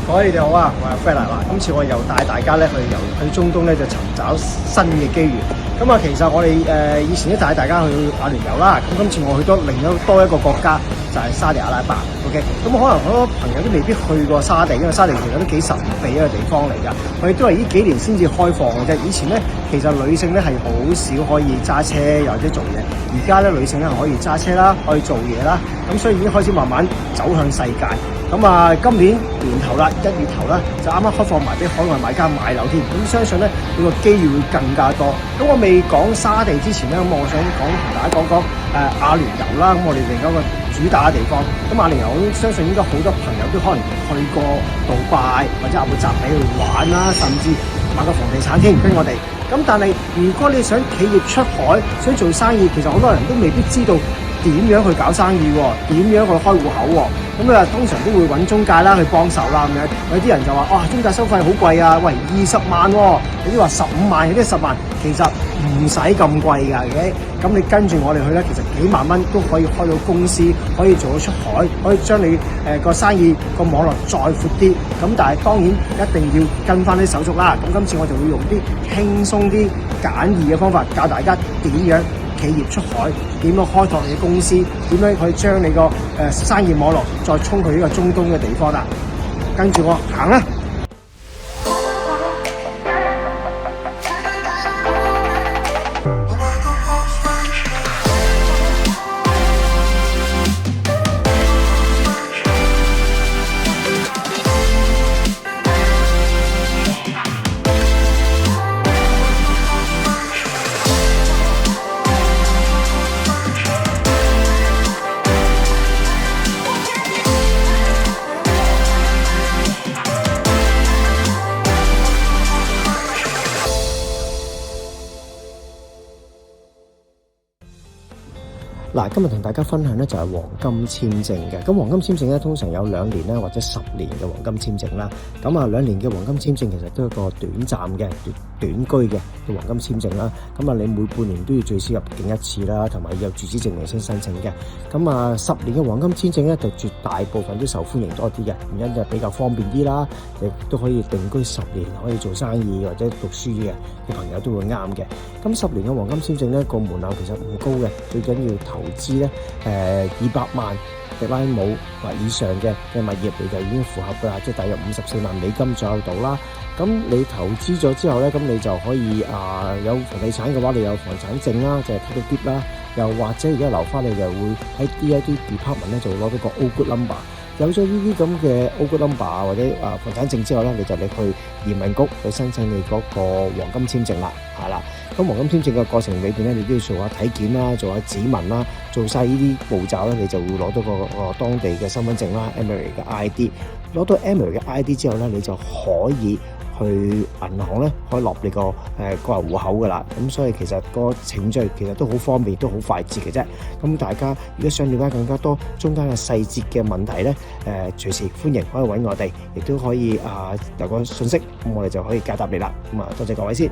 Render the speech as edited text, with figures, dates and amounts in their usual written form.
各位你哋好啊，我係 Fred 啦。今次我又帶大家咧去中東咧就尋找新嘅機遇。咁啊，其實我哋以前都帶大家去阿聯酋啦。咁今次我去多一個國家，就係沙地阿拉伯。OK， 咁可能好多朋友都未必去過沙地，因為沙地其實都幾神秘一個地方嚟㗎。我哋都係呢幾年先至開放嘅啫。以前咧，其實女性咧係好少可以揸車又或者做嘢。而家咧，女性咧可以揸車啦，可以做嘢啦。咁所以已經開始慢慢走向世界。咁啊，今年年頭啦，1月頭啦，就啱啱開放埋俾海外買家買樓添。咁相信咧，呢個機遇會更加多。咁我未講沙地之前咧，咁我想同大家講阿聯酋啦。咁我哋另一個主打嘅地方。咁阿聯酋，我相信應該好多朋友都可能去過杜拜或者阿布扎比去玩啦，甚至買個房地產添跟我哋。咁但係如果你想企業出海，想做生意，其實好多人都未必知道點樣去搞生意喎，點樣去開戶口喎。咁啊，通常都會揾中介啦去幫手啦咁樣。有啲人就話：哇，中介收費好貴啊！喂，20萬喎，有啲話15萬，有啲10萬，其實唔使咁貴㗎嘅。咁你跟住我哋去咧，其實幾萬蚊都可以開到公司，可以做到出海，可以將你個生意個網絡再闊啲。咁但係當然一定要跟翻啲手續啦。咁今次我就會用啲輕鬆啲、簡易嘅方法教大家點樣企業出海，點樣開拓你嘅公司，點樣可以將你個生意網絡再衝去呢個中東嘅地方啦。跟住我行啦。嗱，今日同大家分享咧就係黃金簽證嘅。咁黃金簽證咧通常有2年咧或者10年嘅黃金簽證啦。咁啊2年嘅黃金簽證其實都係一個短暫嘅短居嘅黃金簽證啦。咁啊你每半年都要最少入境一次啦，同埋有住址證明先申請嘅。咁啊10年嘅黃金簽證咧就絕大部分都受歡迎多啲嘅，原因就比較方便啲啦，亦都可以定居10年，可以做生意或者讀書嘅朋友都會啱嘅。咁10年嘅黃金簽證咧個門檻其實唔高嘅，最緊要投資咧200萬迪拉姆或以上嘅物業你就已經符合㗎啦，即係大約54萬美金左右到啦。咁你投資咗之後咧，咁你就可以有房地產嘅話，你有房產證啦，就係 title deed 啦，又或者而家留翻你就會喺一啲 department 咧就會攞到個 All Good Number。有咗呢啲咁嘅 All Good Number 或者房產證之後咧，你去移民局去申請你嗰個黃金簽證啦，係啦。咁黃金簽證嘅過程裏邊咧，你都要做下體檢啦，做下指紋啦，做晒呢啲步驟咧，你就會攞到個當地嘅身份證啦 ，Emirates 嘅 ID。攞到 Emirates 嘅 ID 之後咧，你就可以去銀行咧，可以落你個個人戶口噶啦。咁所以其實個程序其實都好方便，都好快捷嘅啫。咁大家如果想了解更加多中間嘅細節嘅問題咧，隨時歡迎可以揾我哋，亦都可以留個信息，咁我哋就可以解答你啦。咁多謝各位先。